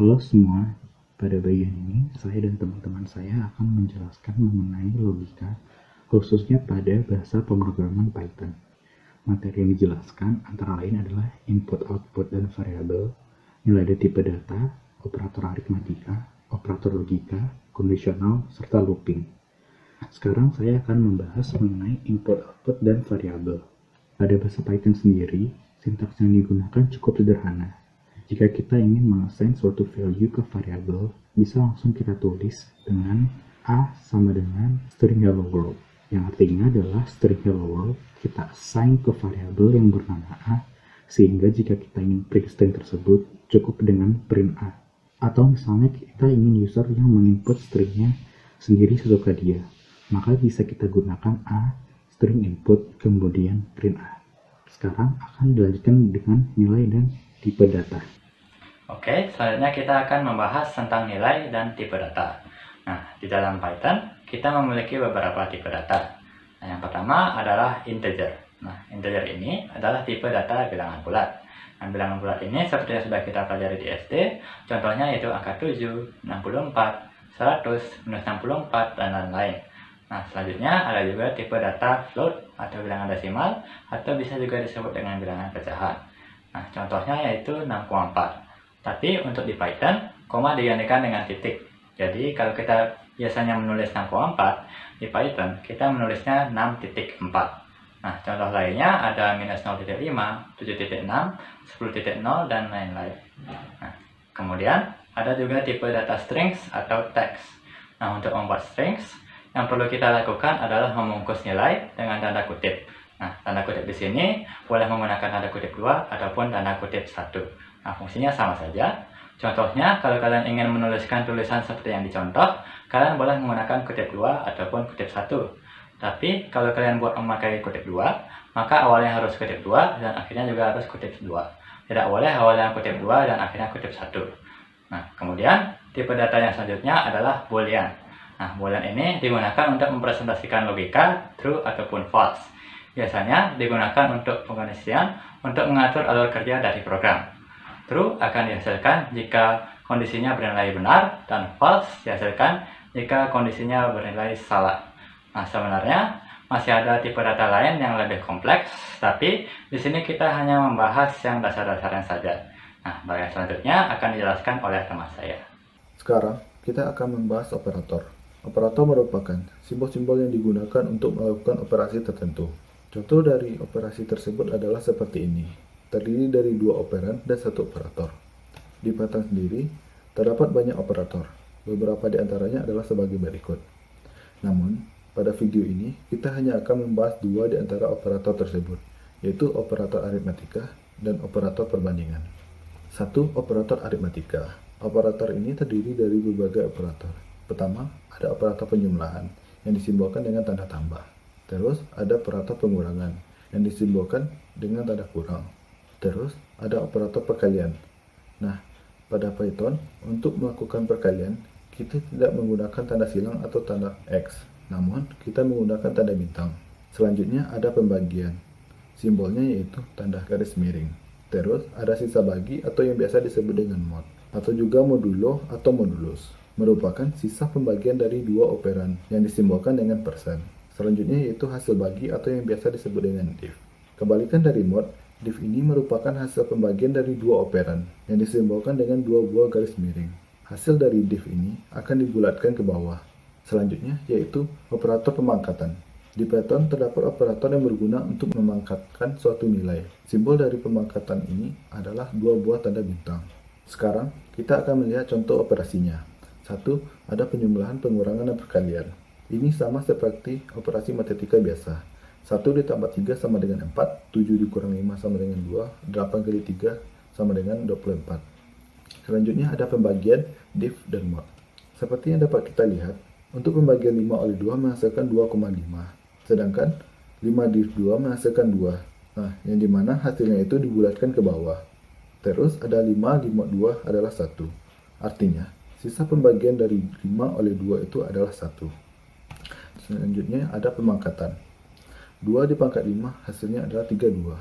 Halo semua, pada bagian ini saya dan teman-teman saya akan menjelaskan mengenai logika, khususnya pada bahasa pemrograman Python. Materi yang dijelaskan antara lain adalah input, output, dan variabel, nilai dan tipe data, operator aritmatika, operator logika, kondisional, serta looping. Sekarang saya akan membahas mengenai input, output, dan variabel. Pada bahasa Python sendiri, sintaks yang digunakan cukup sederhana. Jika kita ingin mengassign suatu value ke variabel, bisa langsung kita tulis dengan A sama dengan string hello world, yang artinya adalah string hello world kita assign ke variabel yang bernama A, sehingga jika kita ingin print string tersebut, cukup dengan print A. Atau misalnya kita ingin user yang menginput stringnya sendiri sesuka dia, maka bisa kita gunakan A, string input, kemudian print A. Sekarang akan dilanjutkan dengan nilai dan tipe data. Oke, selanjutnya kita akan membahas tentang nilai dan tipe data. Nah, di dalam Python, kita memiliki beberapa tipe data. Nah, yang pertama adalah integer. Nah, integer ini adalah tipe data bilangan bulat. Nah, bilangan bulat ini seperti yang sudah kita pelajari di SD, contohnya yaitu angka 7, 64, 100, minus 64, dan lain-lain. Nah, selanjutnya ada juga tipe data float atau bilangan desimal, atau bisa juga disebut dengan bilangan pecahan. Nah, contohnya yaitu 64. Tapi untuk di Python, koma digantikan dengan titik. Jadi kalau kita biasanya menulis 64, di Python kita menulisnya 6.4. Nah, contoh lainnya ada minus 0.5, 7.6, 10.0, dan lain-lain. Nah, kemudian ada juga tipe data strings atau text. Nah, untuk membuat strings, yang perlu kita lakukan adalah membungkus nilai dengan tanda kutip. Nah, tanda kutip di sini boleh menggunakan tanda kutip 2 ataupun tanda kutip 1. Nah, fungsinya sama saja. Contohnya, kalau kalian ingin menuliskan tulisan seperti yang dicontoh, kalian boleh menggunakan kutip 2 ataupun kutip 1. Tapi, kalau kalian buat memakai kutip 2, maka awalnya harus kutip 2 dan akhirnya juga harus kutip 2. Tidak boleh awalnya kutip 2 dan akhirnya kutip 1. Nah, kemudian, tipe data yang selanjutnya adalah boolean. Nah, boolean ini digunakan untuk mempresentasikan logika, true ataupun false. Biasanya digunakan untuk pengkondisian untuk mengatur alur kerja dari program. True akan dihasilkan jika kondisinya bernilai benar, dan false dihasilkan jika kondisinya bernilai salah. Nah, sebenarnya masih ada tipe data lain yang lebih kompleks, tapi di sini kita hanya membahas yang dasar-dasarnya saja. Nah, bagian selanjutnya akan dijelaskan oleh teman saya. Sekarang, kita akan membahas operator. Operator merupakan simbol-simbol yang digunakan untuk melakukan operasi tertentu. Contoh dari operasi tersebut adalah seperti ini. Terdiri dari 2 operan dan 1 operator. Di Python sendiri, terdapat banyak operator. Beberapa di antaranya adalah sebagai berikut. Namun, pada video ini, kita hanya akan membahas 2 di antara operator tersebut, yaitu operator aritmatika dan operator perbandingan. 1. Operator aritmatika. Operator ini terdiri dari berbagai operator. Pertama, ada operator penjumlahan, yang disimbolkan dengan tanda tambah. Terus, ada operator pengurangan, yang disimbolkan dengan tanda kurang. Terus, ada operator perkalian. Nah, pada Python, untuk melakukan perkalian, kita tidak menggunakan tanda silang atau tanda X, namun kita menggunakan tanda bintang. Selanjutnya, ada pembagian. Simbolnya yaitu tanda garis miring. Terus, ada sisa bagi atau yang biasa disebut dengan mod, atau juga modulo atau modulus, merupakan sisa pembagian dari 2 operan yang disimbolkan dengan persen. Selanjutnya yaitu hasil bagi atau yang biasa disebut dengan div. Kebalikan dari mod, div ini merupakan hasil pembagian dari 2 operan yang disimbolkan dengan 2 buah garis miring. Hasil dari div ini akan dibulatkan ke bawah. Selanjutnya yaitu operator pemangkatan. Di Python terdapat operator yang berguna untuk memangkatkan suatu nilai. Simbol dari pemangkatan ini adalah 2 buah tanda bintang. Sekarang kita akan melihat contoh operasinya. 1. Ada penjumlahan, pengurangan, dan perkalian. Ini sama seperti operasi matematika biasa. 1 ditambah 3 sama dengan 4, 7 dikurang 5 sama dengan 2, 8 kali 3 sama dengan 24. Selanjutnya ada pembagian, div, dan mod. Seperti yang dapat kita lihat, untuk pembagian 5 oleh 2 menghasilkan 2,5, sedangkan 5 div 2 menghasilkan 2. Nah, yang dimana hasilnya itu dibulatkan ke bawah. Terus ada 5 di mod 2 adalah 1. Artinya, sisa pembagian dari 5 oleh 2 itu adalah 1. Selanjutnya ada pemangkatan. 2 dipangkat 5 hasilnya adalah 32.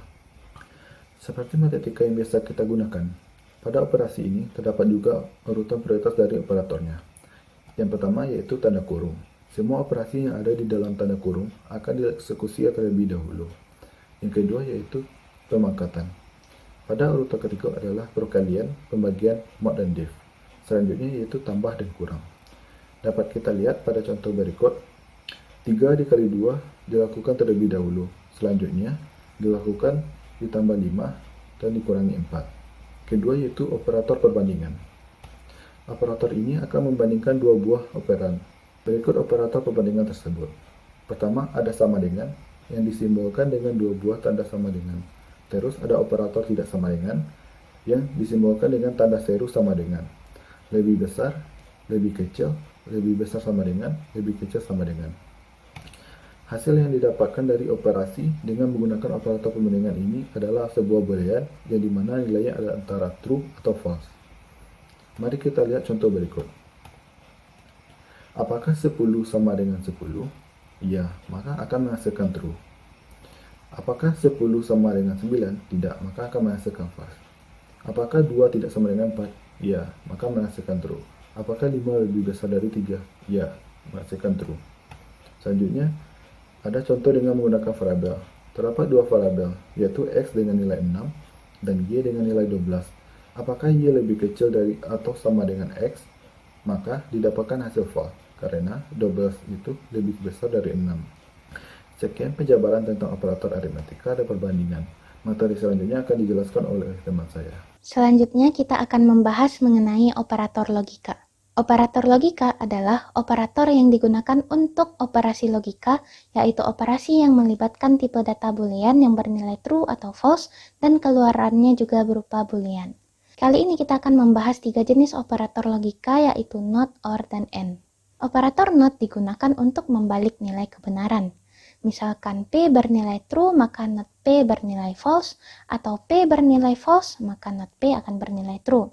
Seperti matematika yang biasa kita gunakan, Pada operasi ini terdapat juga urutan prioritas dari operatornya. Yang pertama yaitu tanda kurung. Semua operasi yang ada di dalam tanda kurung akan dieksekusi terlebih dahulu. Yang kedua yaitu pemangkatan. Pada urutan ketiga adalah perkalian, pembagian, mod, dan div. Selanjutnya yaitu tambah dan kurang. Dapat kita lihat pada contoh berikut, 3 dikali 2 dilakukan terlebih dahulu. Selanjutnya dilakukan ditambah 5 dan dikurangi 4. Kedua yaitu operator perbandingan. Operator ini akan membandingkan dua buah operan. Berikut operator perbandingan tersebut. Pertama ada sama dengan, yang disimbolkan dengan dua buah tanda sama dengan. Terus ada operator tidak sama dengan, yang disimbolkan dengan tanda seru sama dengan. Lebih besar, lebih kecil, lebih besar sama dengan, lebih kecil sama dengan. Hasil yang didapatkan dari operasi dengan menggunakan operator perbandingan ini adalah sebuah boolean yang dimana nilainya adalah antara true atau false. Mari kita lihat contoh berikut. Apakah 10 sama dengan 10? Ya, maka akan menghasilkan true. Apakah 10 sama dengan 9? Tidak, maka akan menghasilkan false. Apakah 2 tidak sama dengan 4? Ya, maka menghasilkan true. Apakah 5 lebih besar dari 3? Ya, menghasilkan true. Selanjutnya, ada contoh dengan menggunakan variabel. Terdapat dua variabel, yaitu x dengan nilai 6 dan y dengan nilai 12. Apakah y lebih kecil dari atau sama dengan x? Maka didapatkan hasil false, karena 12 itu lebih besar dari 6. Sekian penjabaran tentang operator aritmatika dan perbandingan. Materi selanjutnya akan dijelaskan oleh teman saya. Selanjutnya kita akan membahas mengenai operator logika. Operator logika adalah operator yang digunakan untuk operasi logika, yaitu operasi yang melibatkan tipe data boolean yang bernilai true atau false, dan keluarannya juga berupa boolean. Kali ini kita akan membahas 3 jenis operator logika, yaitu not, or, dan and. Operator not digunakan untuk membalik nilai kebenaran. Misalkan P bernilai true, maka not P bernilai false, atau P bernilai false, maka not P akan bernilai true.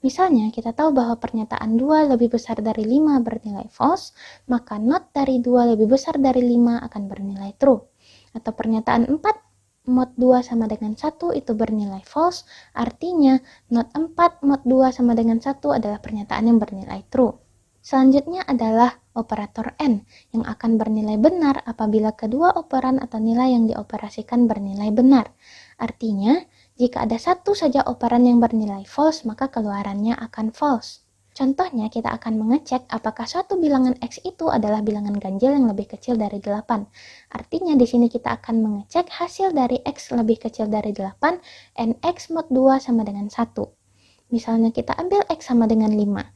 Misalnya, kita tahu bahwa pernyataan 2 lebih besar dari 5 bernilai false, maka not dari 2 lebih besar dari 5 akan bernilai true. Atau pernyataan 4 mod 2 sama dengan 1 itu bernilai false, artinya not 4 mod 2 sama dengan 1 adalah pernyataan yang bernilai true. Selanjutnya adalah operator AND yang akan bernilai benar apabila kedua operan atau nilai yang dioperasikan bernilai benar. Artinya, jika ada satu saja operan yang bernilai false, maka keluarannya akan false. Contohnya, kita akan mengecek apakah suatu bilangan x itu adalah bilangan ganjil yang lebih kecil dari 8. Artinya, di sini kita akan mengecek hasil dari x lebih kecil dari 8 and x mod 2 sama dengan 1. Misalnya, kita ambil x sama dengan 5.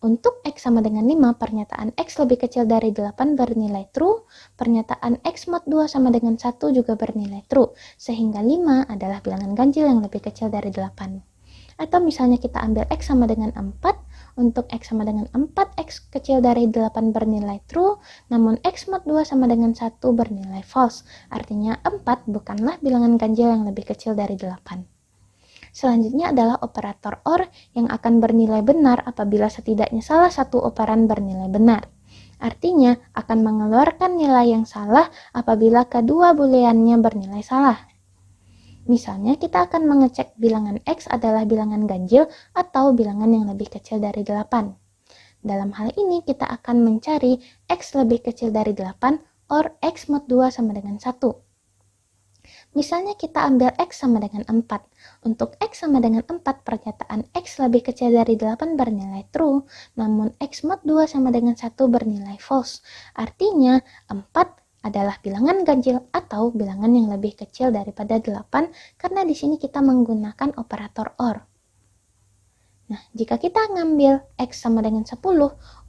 Untuk x sama dengan 5, pernyataan x lebih kecil dari 8 bernilai true, pernyataan x mod 2 sama dengan 1 juga bernilai true, sehingga 5 adalah bilangan ganjil yang lebih kecil dari 8. Atau misalnya kita ambil x sama dengan 4, untuk x sama dengan 4, x kecil dari 8 bernilai true, namun x mod 2 sama dengan 1 bernilai false, artinya 4 bukanlah bilangan ganjil yang lebih kecil dari 8. Selanjutnya adalah operator OR yang akan bernilai benar apabila setidaknya salah satu operan bernilai benar. Artinya akan mengeluarkan nilai yang salah apabila kedua booleannya bernilai salah. Misalnya kita akan mengecek bilangan x adalah bilangan ganjil atau bilangan yang lebih kecil dari 8. Dalam hal ini kita akan mencari x lebih kecil dari 8 or x mod 2 sama dengan 1. Misalnya kita ambil x sama dengan 4. Untuk x sama dengan 4, pernyataan x lebih kecil dari 8 bernilai true, namun x mod 2 sama dengan 1 bernilai false. Artinya, 4 adalah bilangan ganjil atau bilangan yang lebih kecil daripada 8 karena di sini kita menggunakan operator OR. Nah, jika kita ngambil x sama dengan 10,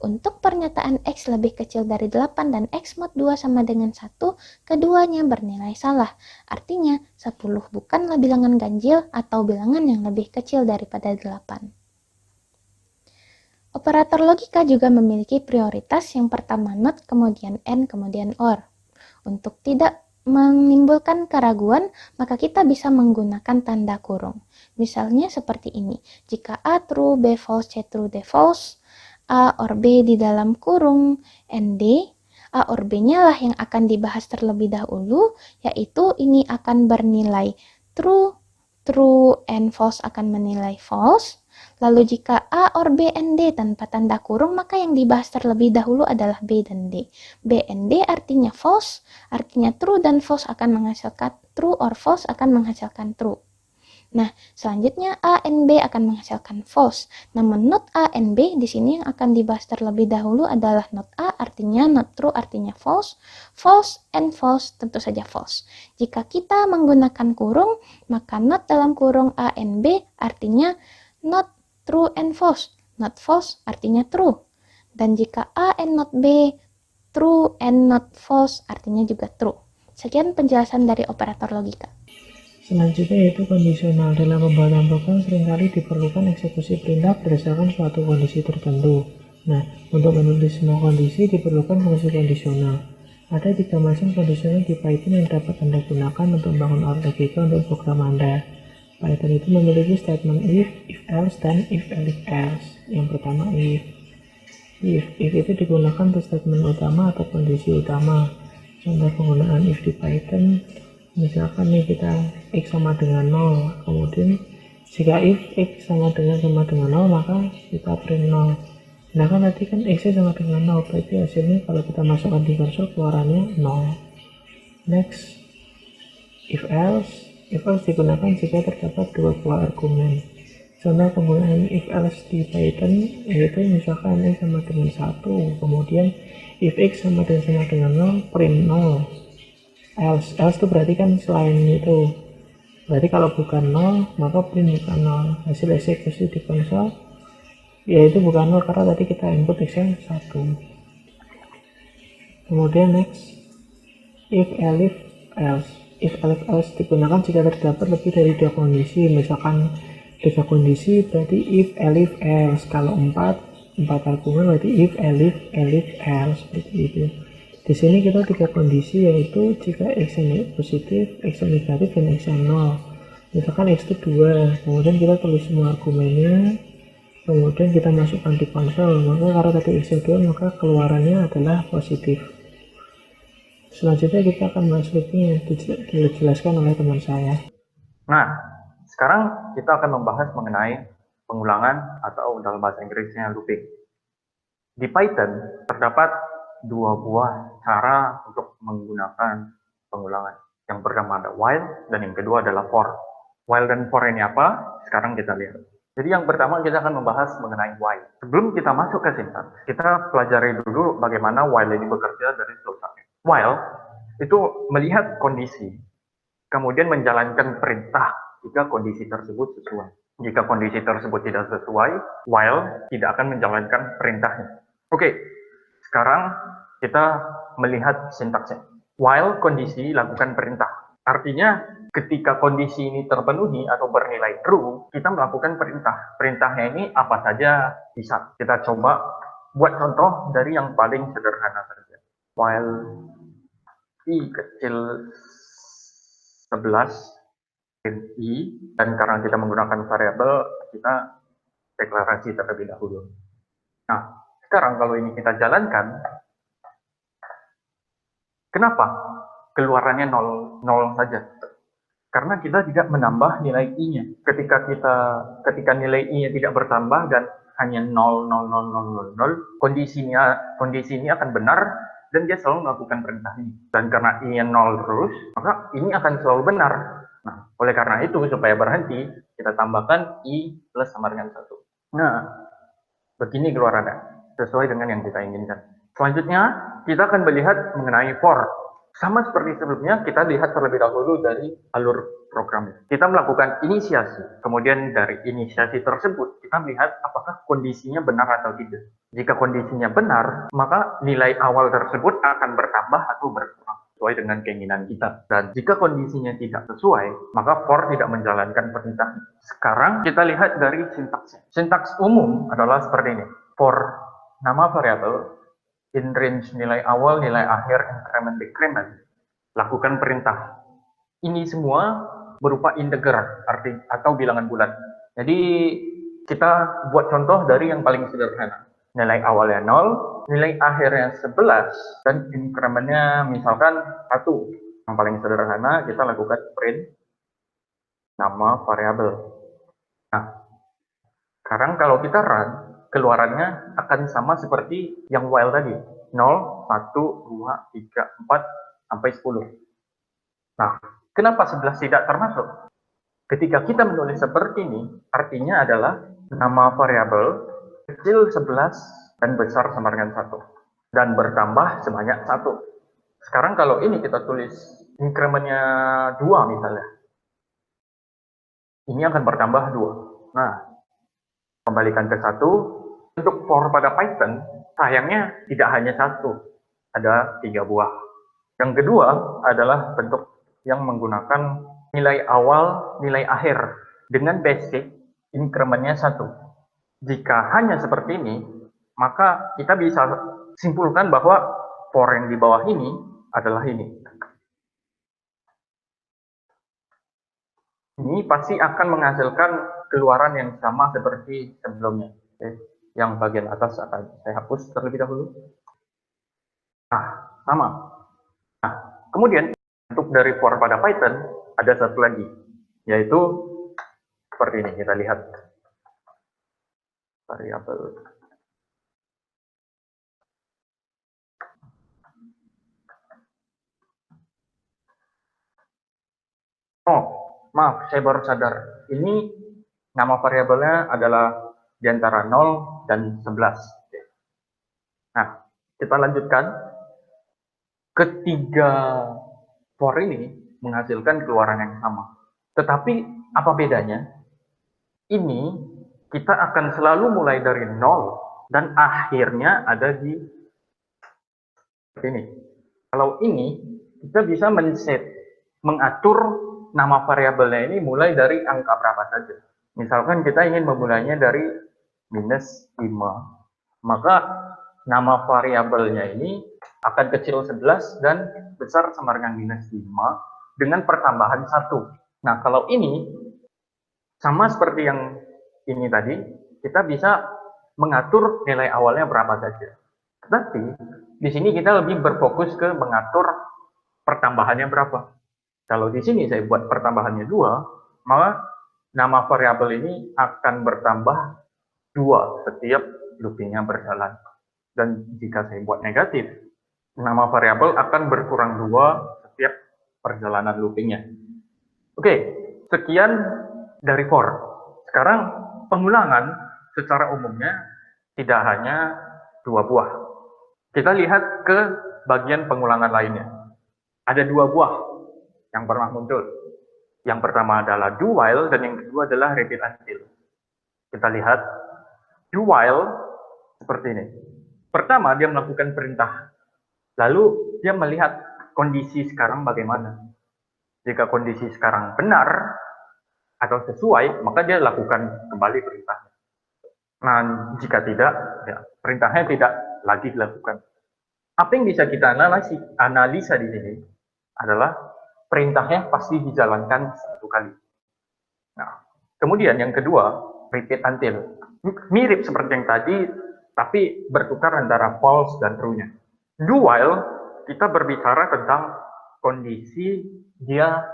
untuk pernyataan x lebih kecil dari 8 dan x mod 2 sama dengan 1, keduanya bernilai salah. Artinya, 10 bukanlah bilangan ganjil atau bilangan yang lebih kecil daripada 8. Operator logika juga memiliki prioritas yang pertama not, kemudian and, kemudian or. Untuk tidak menimbulkan keraguan, maka kita bisa menggunakan tanda kurung. Misalnya seperti ini. Jika A true, B false, C true, D false, A or B di dalam kurung and D, A or B-nya lah yang akan dibahas terlebih dahulu, yaitu ini akan bernilai true true and false akan menilai false. Lalu jika A or B and D tanpa tanda kurung, maka yang dibahas terlebih dahulu adalah B dan D. B and D artinya false, artinya true dan false akan menghasilkan true or false akan menghasilkan true. Nah, selanjutnya A and B akan menghasilkan false. Namun not A and B di sini yang akan dibahas terlebih dahulu adalah not A artinya not true artinya false, false and false tentu saja false. Jika kita menggunakan kurung, maka not dalam kurung A and B artinya not true and false. Not false artinya true. Dan jika A and not B, true and not false artinya juga true. Sekian penjelasan dari operator logika. Selanjutnya yaitu kondisional. Dalam pembuatan program seringkali diperlukan eksekusi perintah berdasarkan suatu kondisi tertentu. Nah, untuk menulis semua kondisi diperlukan fungsi kondisional. Ada 3 macam kondisional di Python yang dapat Anda gunakan untuk membangun logika untuk program Anda. Python itu memiliki statement if else, dan if else. Yang pertama if. If itu digunakan untuk statement utama atau kondisi utama. Contoh penggunaan if di Python, misalkan nih kita x sama dengan 0, kemudian jika if x sama dengan 0, maka kita print 0. Nah kan tadi kan x sama dengan 0, berarti hasilnya kalau kita masukkan di konsol keluarannya 0. Next, if else digunakan jika terdapat 2 buah argumen. Contoh penggunaan if else di Python yaitu misalkan x sama dengan 1, kemudian if x sama dengan 0, print 0. Else itu berarti kan selain itu, berarti kalau bukan 0 maka print bukan 0. Hasil eksekusi di konsol yaitu bukan 0 karena tadi kita input x nya 1. Kemudian next, if else digunakan jika terdapat lebih dari 2 kondisi. Misalkan 3 kondisi berarti if else, kalau 4 argumen berarti if else, seperti itu. Di sini kita 3 kondisi yaitu jika x nya positif, x nya negatif, dan x nya 0. Misalkan x itu 2, kemudian kita tulis semua argumennya, kemudian kita masukkan di konsol, maka karena tadi x nya 2 maka keluarannya adalah positif. Selanjutnya kita akan bahas looping yang dijelaskan oleh teman saya. Nah, sekarang kita akan membahas mengenai pengulangan atau dalam bahasa Inggrisnya looping. Di Python terdapat 2 buah cara untuk menggunakan pengulangan. Yang pertama ada while dan yang kedua adalah for. While dan for ini apa? Sekarang kita lihat. Jadi yang pertama kita akan membahas mengenai while. Sebelum kita masuk ke sintaks, kita pelajari dulu bagaimana while ini bekerja dari selesai. While itu melihat kondisi, kemudian menjalankan perintah jika kondisi tersebut sesuai. Jika kondisi tersebut tidak sesuai, while tidak akan menjalankan perintahnya. Oke. Sekarang kita melihat sintaksnya. While kondisi lakukan perintah. Artinya ketika kondisi ini terpenuhi atau bernilai true, kita melakukan perintah. Perintahnya ini apa saja bisa. Kita coba buat contoh dari yang paling sederhana saja. While i kecil 11 i, dan karena kita menggunakan variabel, kita deklarasi terlebih dahulu. Nah, sekarang kalau ini kita jalankan, kenapa keluarannya 0 saja? Karena kita tidak menambah nilai i-nya. Ketika nilai i-nya tidak bertambah dan hanya 0, kondisi ini akan benar dan dia selalu melakukan perintah ini. Dan karena i-nya 0 terus, maka ini akan selalu benar. Nah, oleh karena itu supaya berhenti, kita tambahkan i plus sama dengan 1. Nah, begini keluarannya. Sesuai dengan yang kita inginkan. Selanjutnya, kita akan melihat mengenai for. Sama seperti sebelumnya, kita lihat terlebih dahulu dari alur programnya. Kita melakukan inisiasi. Kemudian dari inisiasi tersebut, kita melihat apakah kondisinya benar atau tidak. Jika kondisinya benar, maka nilai awal tersebut akan bertambah atau berkurang sesuai dengan keinginan kita. Dan jika kondisinya tidak sesuai, maka for tidak menjalankan perintah. Sekarang kita lihat dari sintaksnya. Sintaks umum adalah seperti ini. For nama variabel, in range nilai awal, nilai akhir, increment, decrement, lakukan perintah. Ini semua berupa integer atau bilangan bulat. Jadi kita buat contoh dari yang paling sederhana. Nilai awalnya 0, nilai akhirnya 11, dan incrementnya misalkan 1. Yang paling sederhana kita lakukan print nama variabel. Nah, sekarang kalau kita run, keluarannya akan sama seperti yang while tadi. 0, 1, 2, 3, 4, sampai 10. Nah, kenapa 11 tidak termasuk? Ketika kita menulis seperti ini, artinya adalah nama variabel kecil 11 dan besar sama dengan 1. Dan bertambah sebanyak 1. Sekarang kalau ini kita tulis incrementnya 2 misalnya, ini akan bertambah 2. Nah, kembalikan ke 1. Untuk for pada Python, sayangnya tidak hanya 1, ada 3 buah. Yang kedua adalah bentuk yang menggunakan nilai awal, nilai akhir dengan basic incrementnya 1. Jika hanya seperti ini, maka kita bisa simpulkan bahwa for yang di bawah ini adalah ini. Ini pasti akan menghasilkan keluaran yang sama seperti sebelumnya. Yang bagian atas akan saya hapus terlebih dahulu. Nah, sama. Nah, kemudian untuk dari for pada Python ada satu lagi, yaitu seperti ini. Kita lihat variabel. Oh, maaf, saya baru sadar. Ini nama variabelnya adalah di antara 0 dan 11. Nah, kita lanjutkan. Ketiga for ini menghasilkan keluaran yang sama. Tetapi apa bedanya? Ini kita akan selalu mulai dari 0 dan akhirnya ada di sini. Kalau ini kita bisa mengatur nama variabelnya ini mulai dari angka berapa saja. Misalkan kita ingin memulainya dari -5, maka nama variabelnya ini akan kecil 11 dan besar sama dengan -5 dengan pertambahan 1. Nah, kalau ini sama seperti yang ini tadi, kita bisa mengatur nilai awalnya berapa saja. Tetapi di sini kita lebih berfokus ke mengatur pertambahannya berapa. Kalau di sini saya buat pertambahannya 2, maka nama variabel ini akan bertambah 2 setiap loopingnya berjalan. Dan jika saya buat negatif, nama variabel akan berkurang 2 setiap perjalanan loopingnya. Oke, sekian dari for. Sekarang pengulangan secara umumnya tidak hanya 2 buah. Kita lihat ke bagian pengulangan lainnya. Ada 2 buah yang pernah muncul. Yang pertama adalah do while dan yang kedua adalah repeat until. Kita lihat do while seperti ini. Pertama, dia melakukan perintah. Lalu, dia melihat kondisi sekarang bagaimana. Jika kondisi sekarang benar atau sesuai, maka dia lakukan kembali perintahnya. Nah, jika tidak, ya, perintahnya tidak lagi dilakukan. Apa yang bisa kita analisa di sini adalah perintahnya pasti dijalankan 1 kali. Nah, kemudian yang kedua, repeat until. Mirip seperti yang tadi, tapi bertukar antara false dan true-nya. Do while, kita berbicara tentang kondisi dia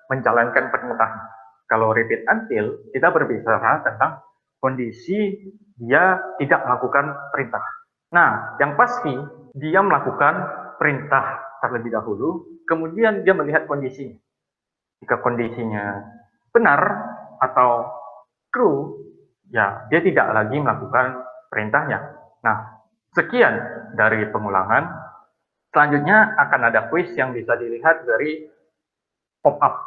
menjalankan perintahnya. Kalau repeat until, kita berbicara tentang kondisi dia tidak melakukan perintah. Nah, yang pasti, dia melakukan perintah terlebih dahulu, kemudian dia melihat kondisinya. Jika kondisinya benar atau true, ya dia tidak lagi melakukan perintahnya. Nah, sekian dari pengulangan. Selanjutnya akan ada quiz yang bisa dilihat dari pop-up